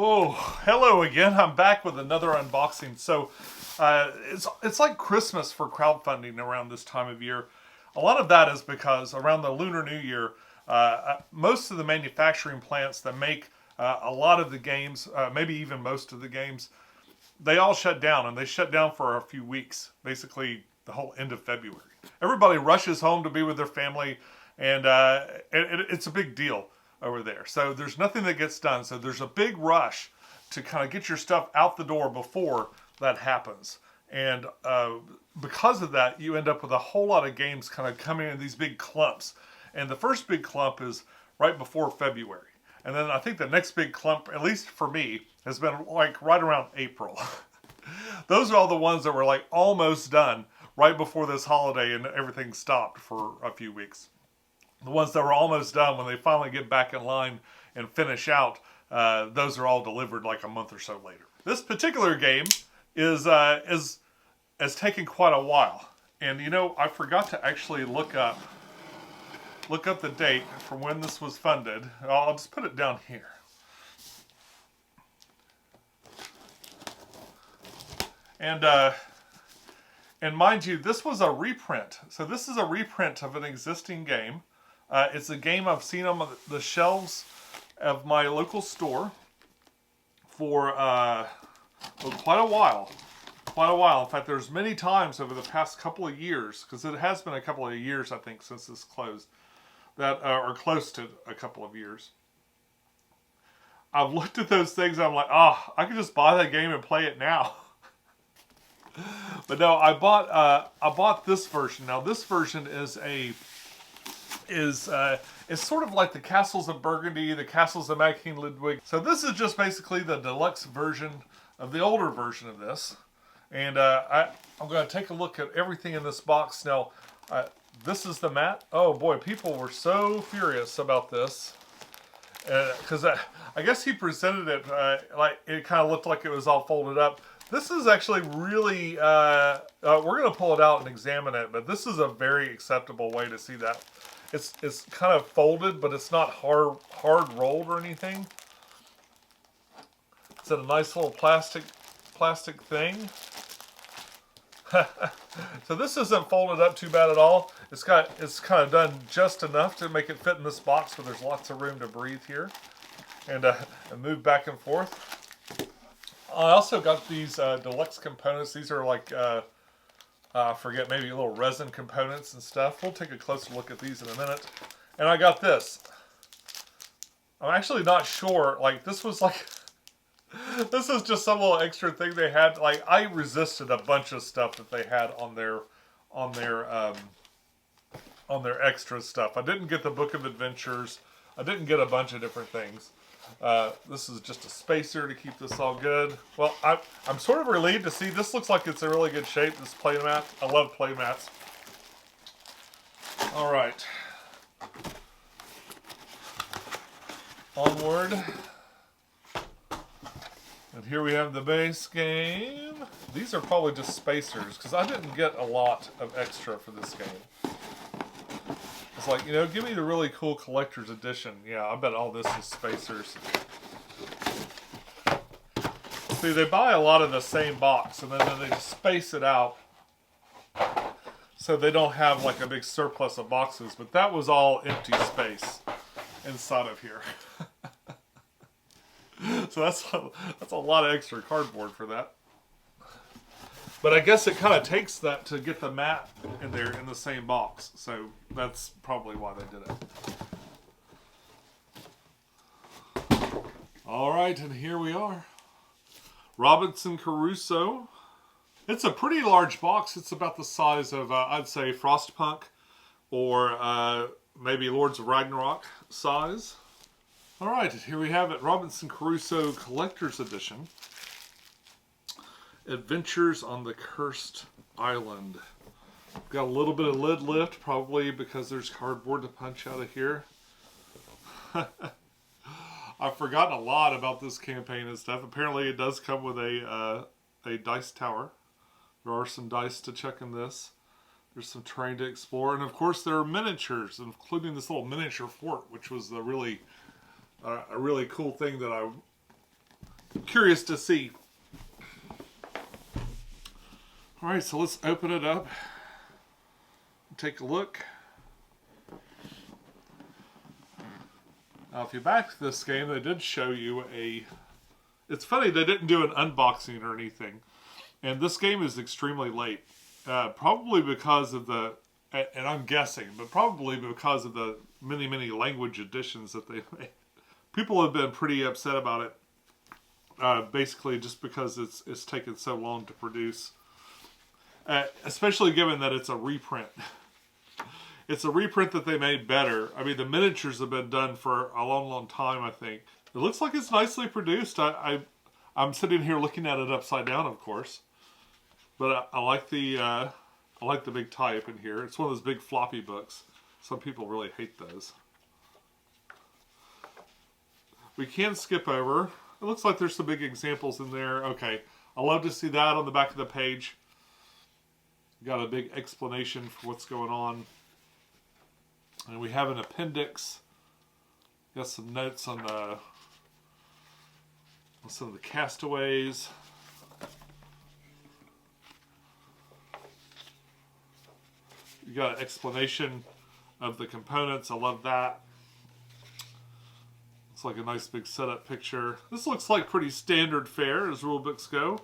Oh, hello again. I'm back with another unboxing. So, it's like Christmas for crowdfunding around this time of year. A lot of that is because around the Lunar New Year, most of the manufacturing plants that make a lot of the games, maybe even most of the games, they all shut down, and they shut down for a few weeks, basically the whole end of February. Everybody rushes home to be with their family, and it's a big deal over there. So there's nothing that gets done. So there's a big rush to kind of get your stuff out the door before that happens. And because of that, you end up with a whole lot of games kind of coming in these big clumps. And the first big clump is right before February. And then I think the next big clump, at least for me, has been like right around April. Those are all the ones that were like almost done right before this holiday and everything stopped for a few weeks. The ones that were almost done, when they finally get back in line and finish out, those are all delivered like a month or so later. This particular game is taken quite a while, and you know, I forgot to actually look up the date for when this was funded. I'll just put it down here. And mind you, this was a reprint. So this is a reprint of an existing game. It's a game I've seen on the shelves of my local store for quite a while. In fact, there's many times over the past couple of years, because it has been a couple of years, I think, since this closed, that are close to a couple of years. I've looked at those things and I'm like, I could just buy that game and play it now. But no, I bought this version. Now this version is sort of like the Castles of Burgundy, the Castles of Mad King Ludwig. So this is just basically the deluxe version of the older version of this. And I'm going to take a look at everything in this box. Now, this is the mat. Oh boy, people were so furious about this. Because I guess he presented it like it kind of looked like it was all folded up. This is actually really, we're going to pull it out and examine it, but this is a very acceptable way to see that. It's kind of folded, but it's not hard rolled or anything. It's a nice little plastic thing. So this isn't folded up too bad at all. It's kind of done just enough to make it fit in this box where there's lots of room to breathe here and move back and forth. I also got these deluxe components. These are like, I forget, maybe little resin components and stuff. We'll take a closer look at these in a minute. And I got this. I'm actually not sure. Like, this was like, this is just some little extra thing they had. Like, I resisted a bunch of stuff that they had on their extra stuff. I didn't get the Book of Adventures. I didn't get a bunch of different things. This is just a spacer to keep this all good. Well, I'm sort of relieved to see this looks like it's in really good shape, this playmat. I love playmats. Alright. Onward. And here we have the base game. These are probably just spacers, because I didn't get a lot of extra for this game. It's like, you know, give me the really cool collector's edition. Yeah, I bet all this is spacers. See, they buy a lot of the same box, and then they just space it out so they don't have like a big surplus of boxes. But that was all empty space inside of here. So that's a lot of extra cardboard for that. But I guess it kind of takes that to get the mat in there in the same box. So that's probably why they did it. Alright, and here we are. Robinson Crusoe. It's a pretty large box. It's about the size of, I'd say, Frostpunk or maybe Lords of Ragnarok size. Alright, here we have it. Robinson Crusoe Collector's Edition. Adventures on the Cursed Island. Got a little bit of lid lift, probably because there's cardboard to punch out of here. I've forgotten a lot about this campaign and stuff. Apparently it does come with a dice tower. There are some dice to check in this. There's some terrain to explore. And of course there are miniatures, including this little miniature fort, which was a really cool thing that curious to see. All right, so let's open it up. Take a look. Now, if you back this game, they did show you a... It's funny, they didn't do an unboxing or anything. And this game is extremely late. Probably because of the... And I'm guessing, but probably because of the many, many language editions that they made. People have been pretty upset about it. Basically, just because it's taken so long to produce. Especially given that it's a reprint. It's a reprint that they made better. I mean, the miniatures have been done for a long, long time, I think. It looks like it's nicely produced. I'm sitting here looking at it upside down, of course. But I like the big type in here. It's one of those big floppy books. Some people really hate those. We can skip over. It looks like there's some big examples in there. Okay, I love to see that on the back of the page. Got a big explanation for what's going on. And we have an appendix. Got some notes on some of the castaways. You got an explanation of the components. I love that. Looks like a nice big setup picture. This looks like pretty standard fare as rule books go.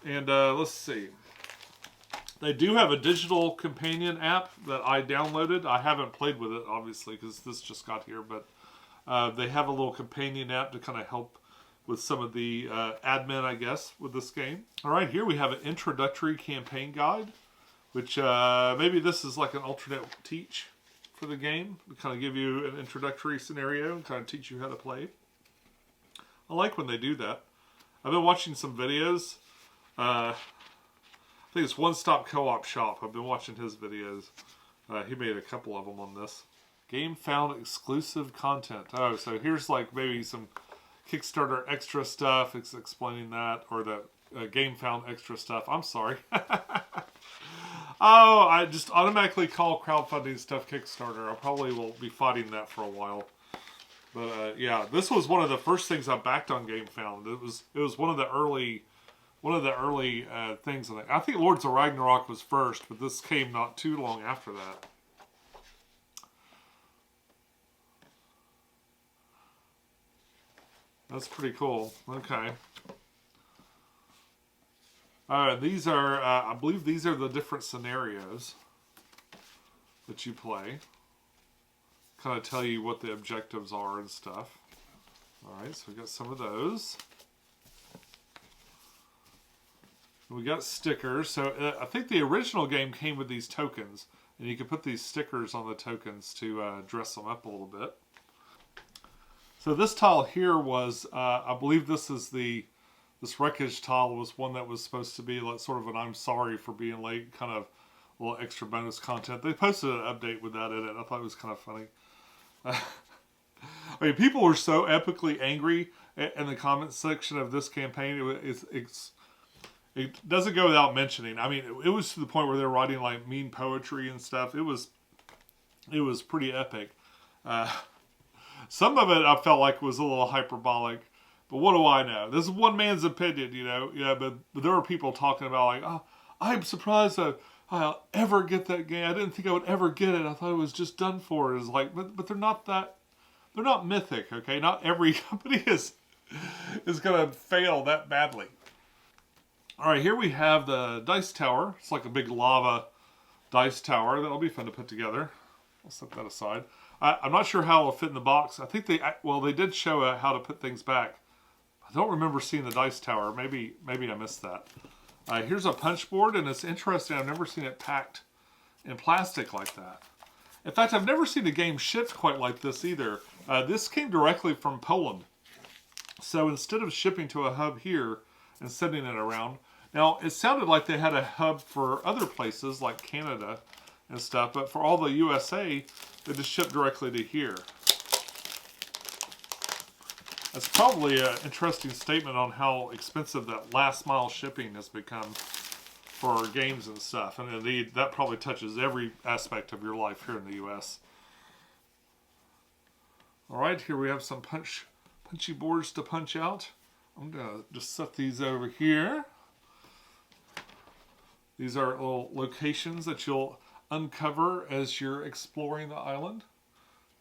And let's see. They do have a digital companion app that I downloaded. I haven't played with it, obviously, because this just got here. But they have a little companion app to kind of help with some of the admin, I guess, with this game. All right, here we have an introductory campaign guide, which maybe this is like an alternate teach for the game. To kind of give you an introductory scenario and kind of teach you how to play. I like when they do that. I've been watching some videos. I think it's One Stop Co-op Shop. I've been watching his videos. He made a couple of them on this. Game found exclusive content. Oh, so here's like maybe some Kickstarter extra stuff. It's explaining that. Or the game found extra stuff. I'm sorry. Oh, I just automatically call crowdfunding stuff Kickstarter. I probably will be fighting that for a while. But yeah, this was one of the first things I backed on Game Found. It was one of the early things. I think Lords of Ragnarok was first, but this came not too long after that. That's pretty cool. Okay. These are, I believe these are the different scenarios that you play. Kind of tell you what the objectives are and stuff. Alright, so we got some of those. We got stickers. So I think the original game came with these tokens. And you could put these stickers on the tokens to dress them up a little bit. So this tile here was, I believe this wreckage tile was one that was supposed to be like sort of an I'm sorry for being late, kind of a little extra bonus content. They posted an update with that in it. I thought it was kind of funny. I mean, people were so epically angry in the comments section of this campaign. It doesn't go without mentioning. I mean, it was to the point where they're writing like mean poetry and stuff. It was pretty epic. Some of it I felt like was a little hyperbolic, but what do I know? This is one man's opinion, you know. Yeah, but there were people talking about like, oh, I'm surprised I'll ever get that game. I didn't think I would ever get it. I thought it was just done for. It's like, but they're not that. They're not mythic, okay? Not every company is gonna fail that badly. All right, here we have the dice tower. It's like a big lava dice tower. That'll be fun to put together. I'll set that aside. I'm not sure how it'll fit in the box. I think they did show how to put things back. I don't remember seeing the dice tower. Maybe I missed that. Here's a punch board, and it's interesting. I've never seen it packed in plastic like that. In fact, I've never seen a game shipped quite like this either. This came directly from Poland. So instead of shipping to a hub here and sending it around, now it sounded like they had a hub for other places like Canada and stuff, but for all the USA, they just shipped directly to here. That's probably an interesting statement on how expensive that last mile shipping has become for games and stuff. And indeed, that probably touches every aspect of your life here in the US. All right, here we have some punchy boards to punch out. I'm gonna just set these over here. These are little locations that you'll uncover as you're exploring the island.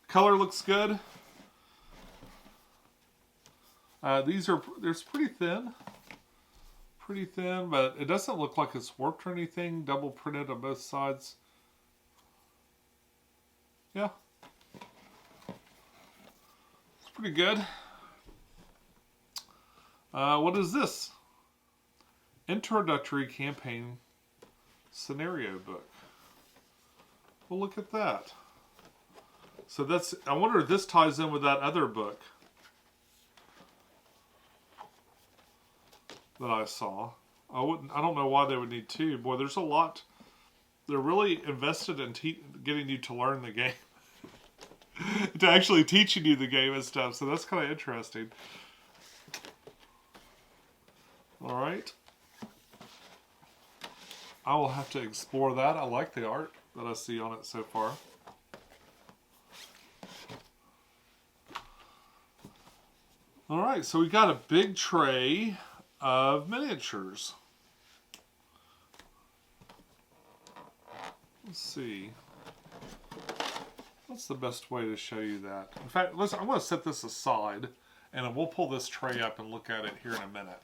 Color looks good. They're pretty thin. Pretty thin, but it doesn't look like it's warped or anything. Double printed on both sides. Yeah. It's pretty good. What is this? Introductory Campaign Scenario Book. Well, look at that. So I wonder if this ties in with that other book that I saw. I don't know why they would need two. Boy, there's a lot. They're really invested in getting you to learn the game. To actually teaching you the game and stuff. So that's kind of interesting. Alright. I will have to explore that. I like the art that I see on it so far. Alright, so we got a big tray of miniatures. Let's see. What's the best way to show you that? In fact, I'm going to set this aside, and we'll pull this tray up and look at it here in a minute.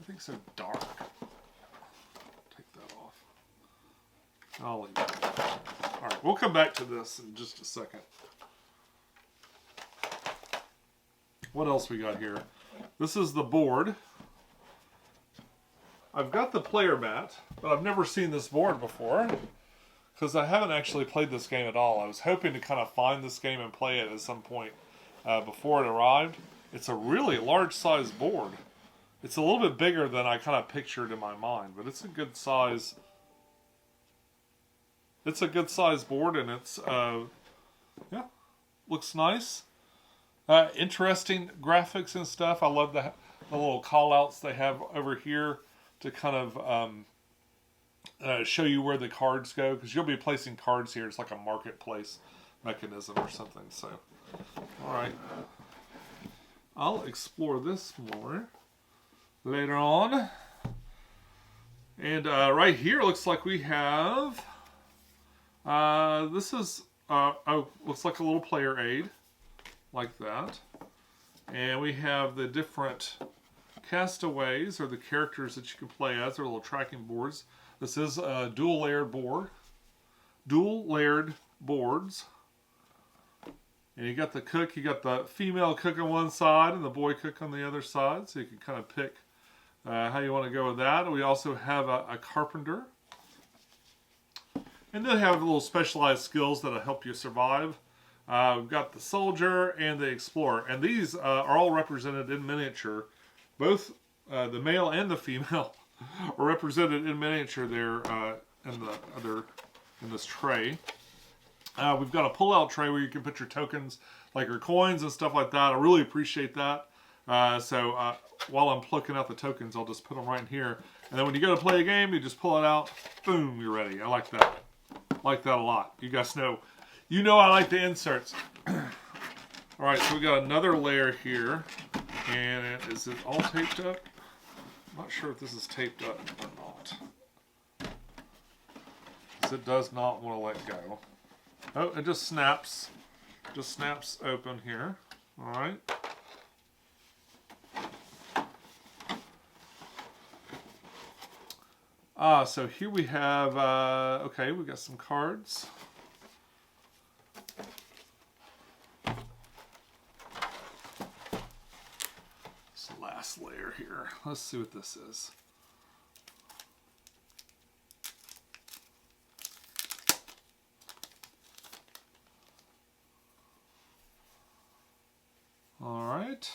Everything's so dark. Take that off. I'll leave it. Alright, we'll come back to this in just a second. What else we got here? This is the board. I've got the player mat, but I've never seen this board before because I haven't actually played this game at all. I was hoping to kind of find this game and play it at some point before it arrived. It's a really large size board. It's a little bit bigger than I kind of pictured in my mind, but it's a good size. It's a good size board, and it's yeah, looks nice. Interesting graphics and stuff. I love the little call-outs they have over here to kind of show you where the cards go, because you'll be placing cards here. It's like a marketplace mechanism or something. So, all right, I'll explore this more later on. And right here looks like we have this is looks like a little player aid. Like that. And we have the different castaways, or the characters that you can play as. They're little tracking boards. This is a dual layered board. Dual layered boards. And you got the cook, you got the female cook on one side and the boy cook on the other side. So you can kind of pick how you want to go with that. We also have a carpenter. And they have little specialized skills that'll help you survive. We've got the soldier and the explorer, and these are all represented in miniature. Both the male and the female are represented in miniature there in this tray. We've got a pull-out tray where you can put your tokens, like your coins and stuff like that. I really appreciate that. So while I'm plucking out the tokens, I'll just put them right in here, and then when you go to play a game, you just pull it out. Boom, you're ready. I like that. I like that a lot. You guys know. You know I like the inserts. Alright, so we got another layer here. And is it all taped up? I'm not sure if this is taped up or not. Because it does not want to let go. Oh, it just snaps. Just snaps open here. Alright. So here we have, okay, we got some cards. Last layer here. Let's see what this is. All right.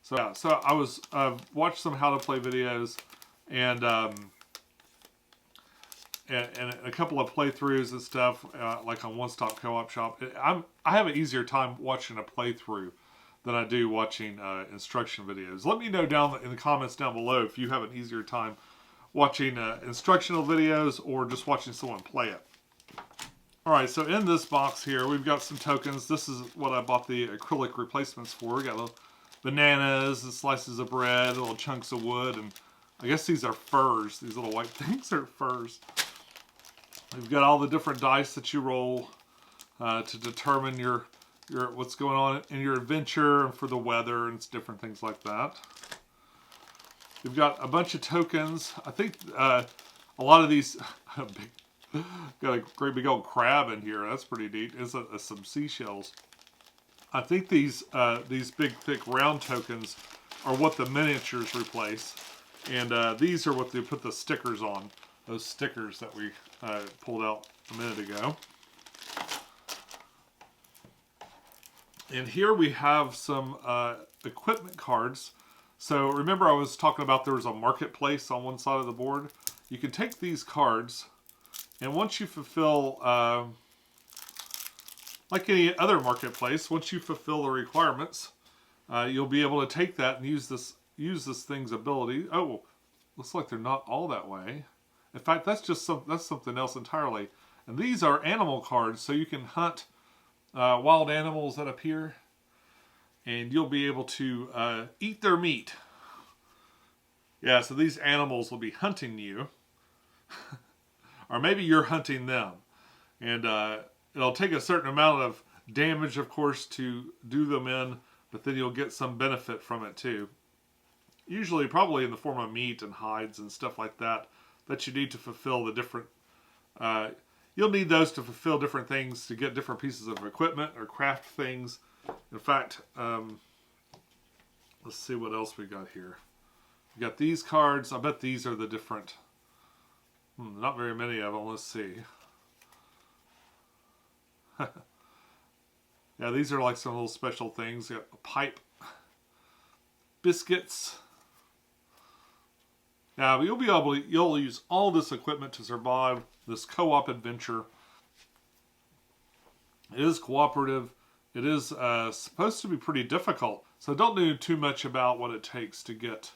So yeah, so I've watched some how to play videos and a couple of playthroughs and stuff, like on One Stop Co-op Shop. I have an easier time watching a playthrough than I do watching instruction videos. Let me know down in the comments down below if you have an easier time watching instructional videos or just watching someone play it. Alright, so in this box here, we've got some tokens. This is what I bought the acrylic replacements for. We got little bananas and slices of bread, little chunks of wood, and I guess these are furs. These little white things are furs. We've got all the different dice that you roll to determine your what's going on in your adventure and for the weather and different things like that. We've got a bunch of tokens. I think a lot of these got a great big old crab in here. That's pretty neat. It's some seashells. I think these big thick round tokens are what the miniatures replace, and these are what they put the stickers on. Those stickers that we pulled out a minute ago. And here we have some equipment cards. So remember I was talking about there was a marketplace on one side of the board. You can take these cards, and once you fulfill, like any other marketplace, once you fulfill the requirements, you'll be able to take that and use this thing's ability. Oh, looks like they're not all that way. In fact, that's something else entirely. And these are animal cards, so you can hunt wild animals that appear, and you'll be able to eat their meat. Yeah, so these animals will be hunting you, or maybe you're hunting them, and it'll take a certain amount of damage, of course, to do them in, but then you'll get some benefit from it too. Usually, probably in the form of meat and hides and stuff like that you need to fulfill the different. You'll need those to fulfill different things, to get different pieces of equipment or craft things. In fact, let's see what else we got here. We got these cards. I bet these are the different. Not very many of them. Let's see. Yeah, these are like some little special things. You got a pipe, biscuits. Now you'll use all this equipment to survive this co-op adventure. It is cooperative. It is supposed to be pretty difficult. So don't do too much about what it takes to get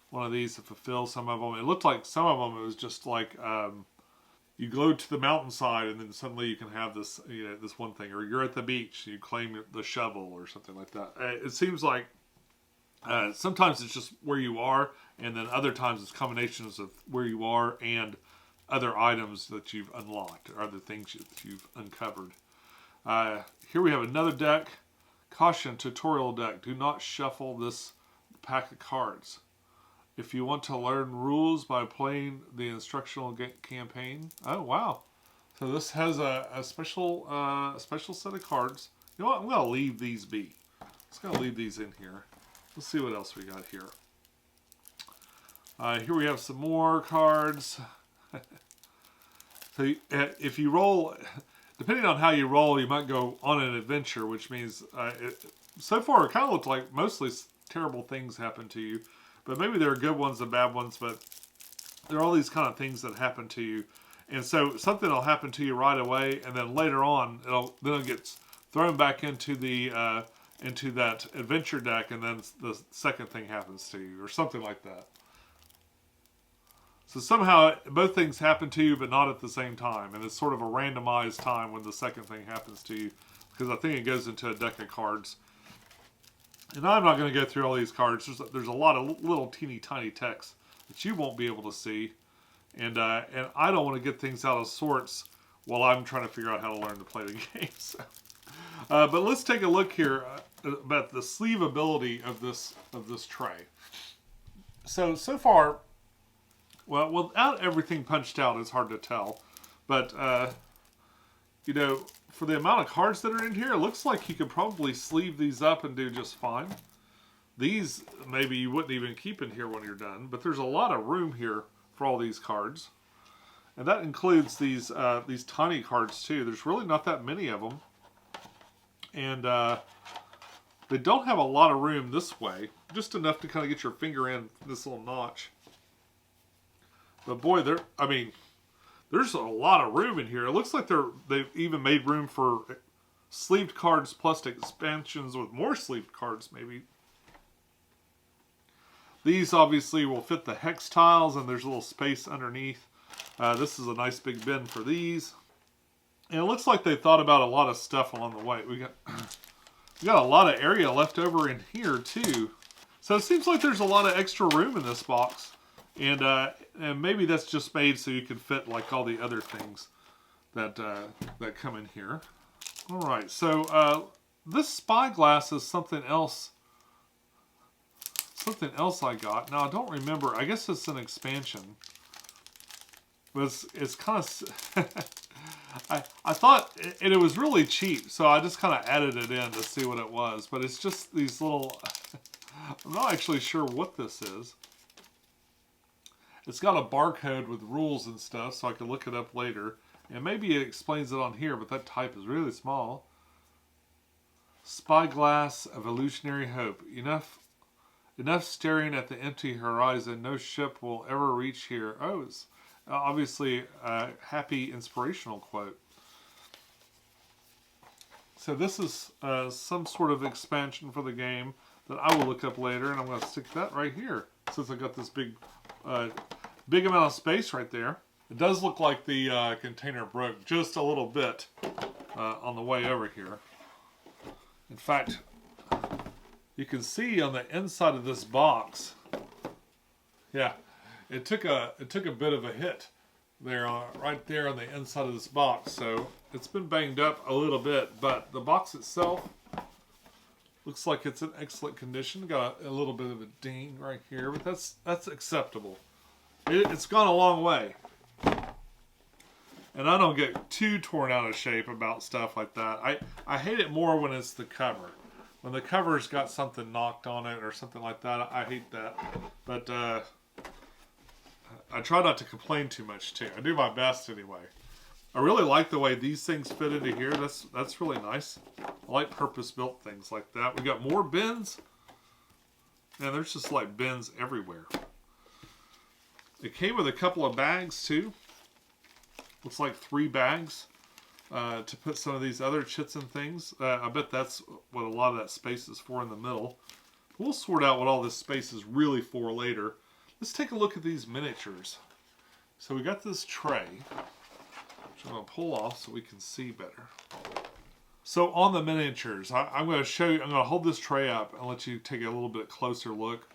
one of these to fulfill some of them. It looked like some of them it was just like you go to the mountainside and then suddenly you can have this, this one thing, or you're at the beach, you claim the shovel or something like that. It seems like sometimes it's just where you are, and then other times it's combinations of where you are and other items that you've unlocked or other things that you've uncovered. Here we have another deck. Caution, tutorial deck. Do not shuffle this pack of cards. If you want to learn rules by playing the instructional campaign. Oh, wow. So this has a special set of cards. You know what? I'm going to leave these be. I'm just going to leave these in here. Let's see what else we got here. Here we have some more cards. So if you roll, depending on how you roll, you might go on an adventure, which means so far it kind of looked like mostly terrible things happen to you. But maybe there are good ones and bad ones, but there are all these kind of things that happen to you. And so something will happen to you right away, and then later on, it gets thrown back into that adventure deck, and then the second thing happens to you, or something like that. So somehow both things happen to you, but not at the same time, and it's sort of a randomized time when the second thing happens to you, because I think it goes into a deck of cards. And I'm not going to go through all these cards. There's a lot of little teeny tiny text that you won't be able to see, and I don't want to get things out of sorts while I'm trying to figure out how to learn to play the game. So, but let's take a look here about the sleevability of this tray. So far, well, without everything punched out, it's hard to tell, but for the amount of cards that are in here, it looks like you could probably sleeve these up and do just fine. These, maybe you wouldn't even keep in here when you're done, but there's a lot of room here for all these cards. And that includes these tiny cards too. There's really not that many of them. And they don't have a lot of room this way. Just enough to kind of get your finger in this little notch. But boy, there's a lot of room in here. It looks like they've even made room for sleeved cards plus expansions with more sleeved cards, maybe. These obviously will fit the hex tiles, and there's a little space underneath. This is a nice big bin for these. And it looks like they thought about a lot of stuff along the way. We got a lot of area left over in here too. So it seems like there's a lot of extra room in this box. And maybe that's just made so you can fit like all the other things that that come in here. All right, so this spyglass is something else. Something else I got. Now I don't remember. I guess it's an expansion. But it's kind of. I thought it was really cheap, so I just kind of added it in to see what it was. But it's just these little. I'm not actually sure what this is. It's got a barcode with rules and stuff, so I can look it up later. And maybe it explains it on here, but that type is really small. Spyglass Evolutionary Hope. Enough staring at the empty horizon. No ship will ever reach here. Oh, it's obviously a happy, inspirational quote. So this is some sort of expansion for the game that I will look up later, and I'm going to stick that right here since I got this big amount of space right there. It does look like the container broke just a little bit on the way over here. In fact, you can see on the inside of this box, yeah, it took a bit of a hit there, right there on the inside of this box. So it's been banged up a little bit, but the box itself looks like it's in excellent condition. Got a little bit of a ding right here, but that's acceptable. It's gone a long way. And I don't get too torn out of shape about stuff like that. I hate it more when it's the cover. When the cover's got something knocked on it or something like that, I hate that. But I try not to complain too much too. I do my best anyway. I really like the way these things fit into here. That's really nice. I like purpose-built things like that. We got more bins. And there's just like bins everywhere. It came with a couple of bags too. Looks like 3 bags to put some of these other chits and things. I bet that's what a lot of that space is for in the middle. We'll sort out what all this space is really for later. Let's take a look at these miniatures. So we got this tray, which I'm going to pull off so we can see better. So on the miniatures, I'm going to show you. I'm going to hold this tray up and let you take a little bit closer look.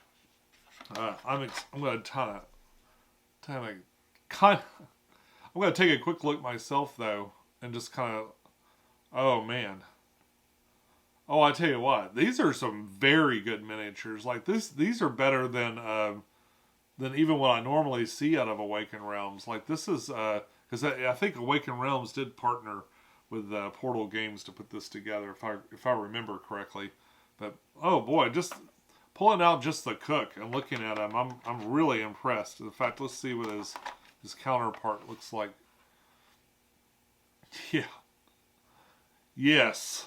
I'm going to I'm going to take a quick look myself, though, and just kind of, oh, man. Oh, I tell you what, these are some very good miniatures. Like, these are better than even what I normally see out of Awakened Realms. Like, this is, because I think Awakened Realms did partner with Portal Games to put this together, if I remember correctly. But, oh, boy, just pulling out just the cook and looking at him, I'm really impressed. In fact, let's see what his counterpart looks like. Yeah. Yes.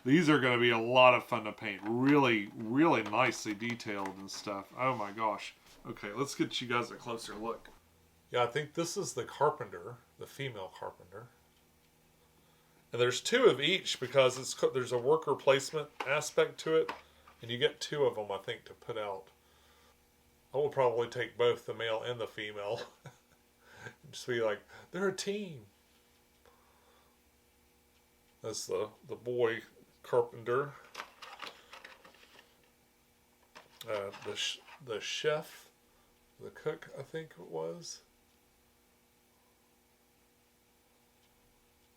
These are going to be a lot of fun to paint. Really, really nicely detailed and stuff. Oh my gosh. Okay, let's get you guys a closer look. Yeah, I think this is the carpenter, the female carpenter. And there's 2 of each because there's a worker placement aspect to it. And you get 2 of them, I think, to put out. I will probably take both the male and the female. Just be like, they're a team. That's the boy carpenter. The chef, the cook, I think it was.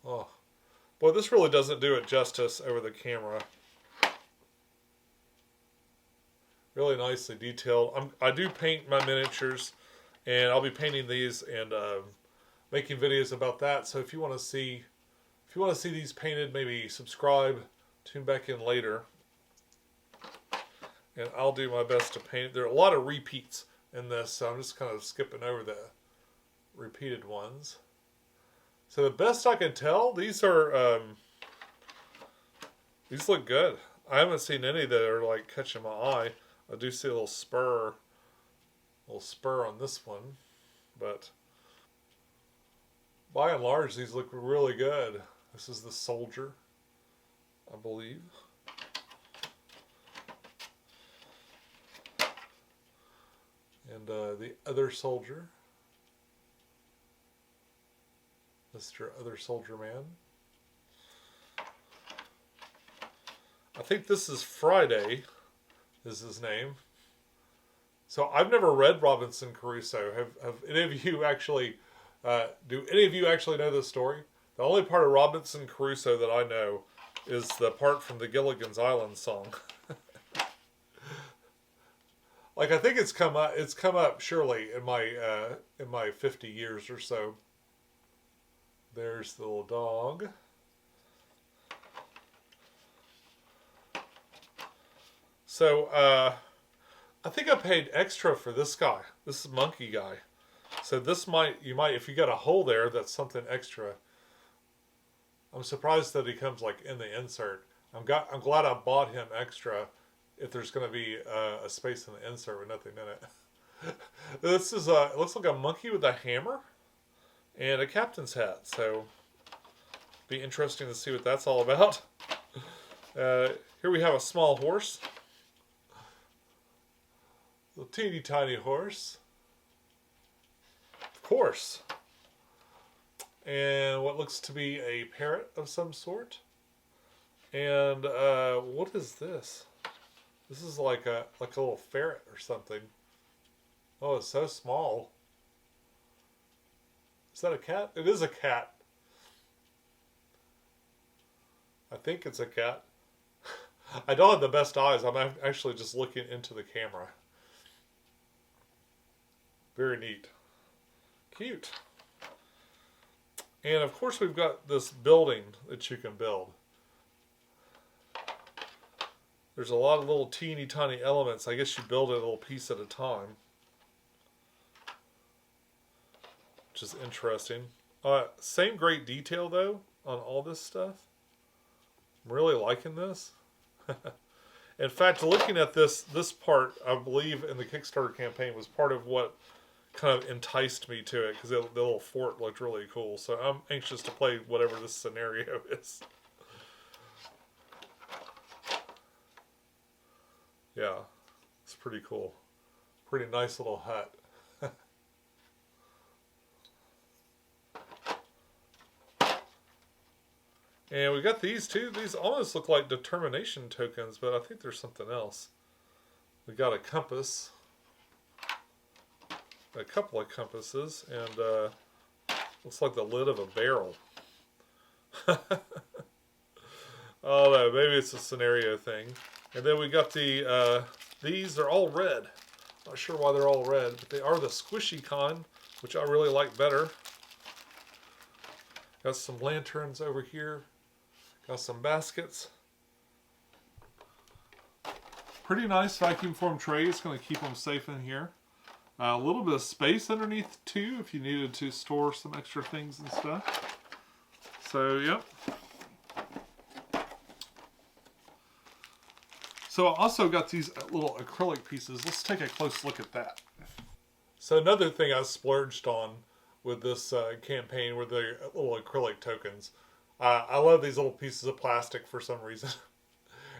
Oh, boy, this really doesn't do it justice over the camera. Really nicely detailed. I do paint my miniatures, and I'll be painting these and making videos about that. So if you want to see these painted, maybe subscribe, tune back in later, and I'll do my best to paint. There are a lot of repeats in this, so I'm just kind of skipping over the repeated ones. So the best I can tell, these look good. I haven't seen any that are like catching my eye. I do see a little spur on this one, but by and large, these look really good. This is the soldier, I believe. And the other soldier. Mr. Other Soldier Man. I think this is Friday, is his name. So I've never read Robinson Crusoe. Have any of you actually, do any of you actually know this story? The only part of Robinson Crusoe that I know is the part from the Gilligan's Island song. Like, I think it's come up surely in my 50 years or so. There's the little dog. So, I think I paid extra for this guy. This is Monkey Guy. So this you might, if you got a hole there, that's something extra. I'm surprised that he comes like in the insert. I'm glad I bought him extra if there's going to be a space in the insert with nothing in it. This is it looks like a monkey with a hammer and a captain's hat. So be interesting to see what that's all about. Here we have a small horse. A teeny tiny horse. Of course. And what looks to be a parrot of some sort. And what is this? This is like a little ferret or something. Oh, it's so small. Is that a cat? It is a cat. I think it's a cat. I don't have the best eyes. I'm actually just looking into the camera. Very neat. Cute. And of course we've got this building that you can build. There's a lot of little teeny tiny elements. I guess you build it a little piece at a time. Which is interesting. Same great detail though on all this stuff. I'm really liking this. In fact, looking at this part, I believe in the Kickstarter campaign was part of what kind of enticed me to it, because the little fort looked really cool. So I'm anxious to play whatever this scenario is. Yeah, it's pretty cool. Pretty nice little hut. And we got these too. These almost look like determination tokens, but I think there's something else. We got a compass. A couple of compasses, and looks like the lid of a barrel. Oh no, maybe it's a scenario thing. And then we got the, these are all red. Not sure why they're all red, but they are the squishy kind, which I really like better. Got some lanterns over here. Got some baskets. Pretty nice vacuum form tray. It's going to keep them safe in here. A little bit of space underneath too, if you needed to store some extra things and stuff. So, yep. So I also got these little acrylic pieces. Let's take a close look at that. So another thing I splurged on with this campaign were the little acrylic tokens. I love these little pieces of plastic for some reason.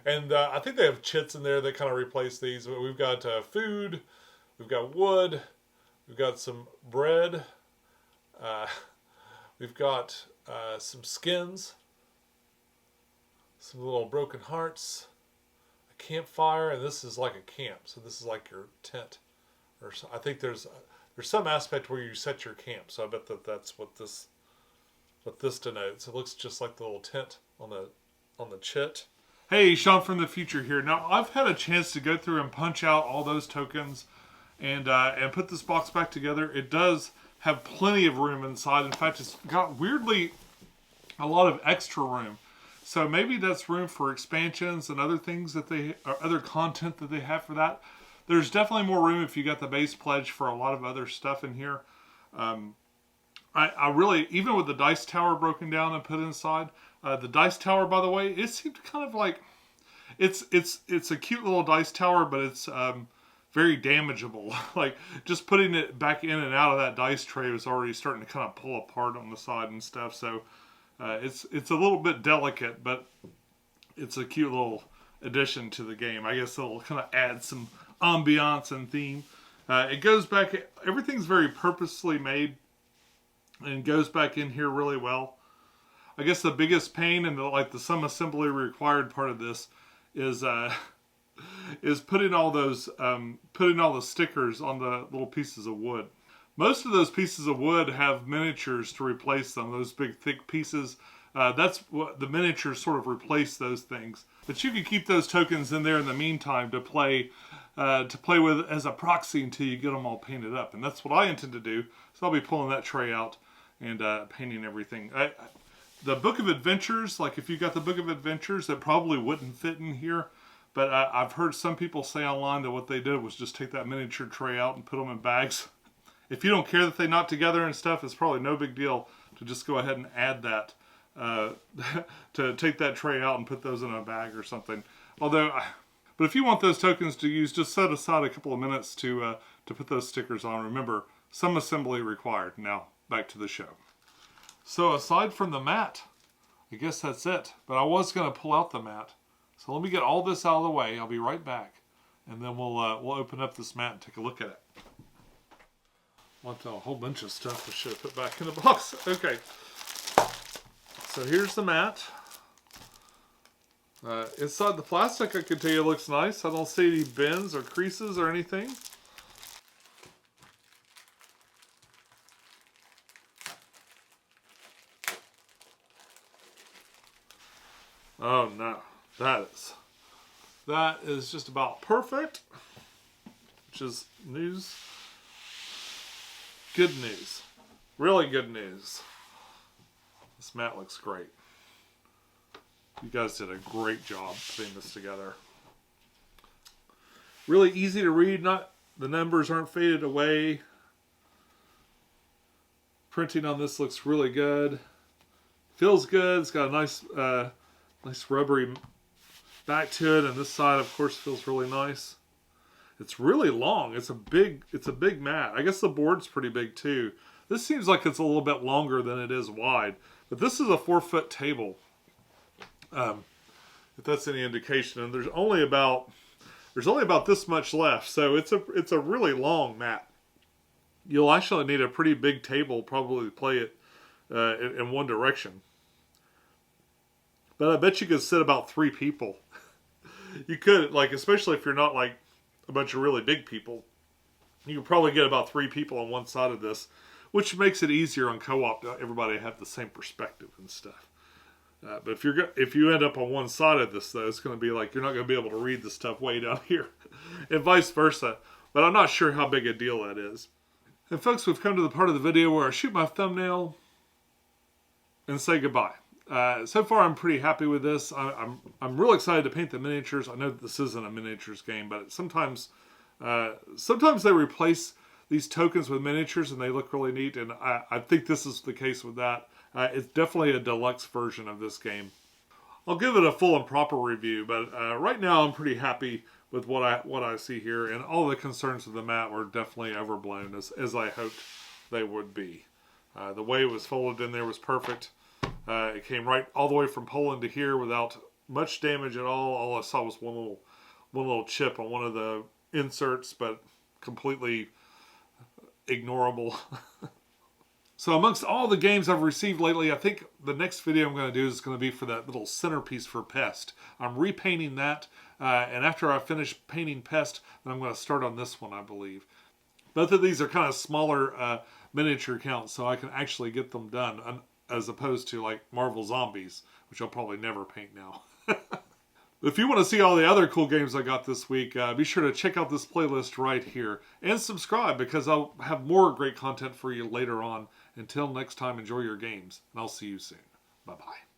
And I think they have chits in there that kind of replace these. But we've got food. We've got wood, we've got some bread, we've got some skins, some little broken hearts, a campfire, and this is like a camp, so this is like your tent. Or I think there's some aspect where you set your camp, so I bet that's what this denotes. It looks just like the little tent on the chit. Hey, Sean from the future here. Now I've had a chance to go through and punch out all those tokens. And put this box back together. It does have plenty of room inside. In fact, it's got weirdly a lot of extra room. So maybe that's room for expansions and other things or other content that they have for that. There's definitely more room if you got the base pledge for a lot of other stuff in here. I really, even with the dice tower broken down and put inside, the dice tower, by the way, it seemed kind of like it's a cute little dice tower, but it's very damageable. Like, just putting it back in and out of that dice tray was already starting to kind of pull apart on the side and stuff. So it's a little bit delicate, but it's a cute little addition to the game. I guess it'll kind of add some ambiance and theme. It goes back, everything's very purposely made and goes back in here really well. I guess the biggest pain and the some assembly required part of this is putting all those putting all the stickers on the little pieces of wood. Most of those pieces of wood have miniatures to replace them. Those big thick pieces. That's what the miniatures sort of replace those things. But you can keep those tokens in there in the meantime to play with as a proxy until you get them all painted up. And that's what I intend to do. So I'll be pulling that tray out and painting everything. The Book of Adventures, like if you got the Book of Adventures, it probably wouldn't fit in here. But I've heard some people say online that what they did was just take that miniature tray out and put them in bags. If you don't care that they knot together and stuff, it's probably no big deal to just go ahead and add that. To take that tray out and put those in a bag or something. But if you want those tokens to use, just set aside a couple of minutes to put those stickers on. Remember, some assembly required. Now, back to the show. So aside from the mat, I guess that's it. But I was going to pull out the mat. So let me get all this out of the way. I'll be right back. And then we'll open up this mat and take a look at it. Want a whole bunch of stuff I should have put back in the box. Okay. So here's the mat. Inside the plastic, I can tell you it looks nice. I don't see any bends or creases or anything. Oh no, that is just about perfect, which is news. Good news. Really good news. This mat looks great. You guys did a great job putting this together. Really easy to read. The numbers aren't faded away. Printing on this looks really good. Feels good. It's got a nice rubbery back to it, and this side, of course, feels really nice. It's really long. It's a big mat. I guess the board's pretty big too. This seems like it's a little bit longer than it is wide, but this is a 4-foot table. If that's any indication, and there's only about this much left, so it's a really long mat. You'll actually need a pretty big table probably to play it in one direction. But I bet you could sit about 3 people. You could, especially if you're not like a bunch of really big people. You could probably get about 3 people on one side of this, which makes it easier on co-op to everybody have the same perspective and stuff. But if you end up on one side of this, though, it's going to be like you're not going to be able to read the stuff way down here, and vice versa. But I'm not sure how big a deal that is. And folks, we've come to the part of the video where I shoot my thumbnail and say goodbye. So far, I'm pretty happy with this. I'm real excited to paint the miniatures. I know that this isn't a miniatures game, but sometimes they replace these tokens with miniatures and they look really neat. And I think this is the case with that. It's definitely a deluxe version of this game. I'll give it a full and proper review, but right now I'm pretty happy with what I see here, and all the concerns of the mat were definitely overblown as I hoped they would be. The way it was folded in there was perfect. It came right all the way from Poland to here without much damage at all. All I saw was one little chip on one of the inserts, but completely ignorable. So amongst all the games I've received lately, I think the next video I'm going to do is going to be for that little centerpiece for Pest. I'm repainting that, and after I finish painting Pest, then I'm going to start on this one, I believe. Both of these are kind of smaller miniature counts, so I can actually get them done, as opposed to like Marvel Zombies, which I'll probably never paint now. If you want to see all the other cool games I got this week, be sure to check out this playlist right here. And subscribe, because I'll have more great content for you later on. Until next time, enjoy your games, and I'll see you soon. Bye-bye.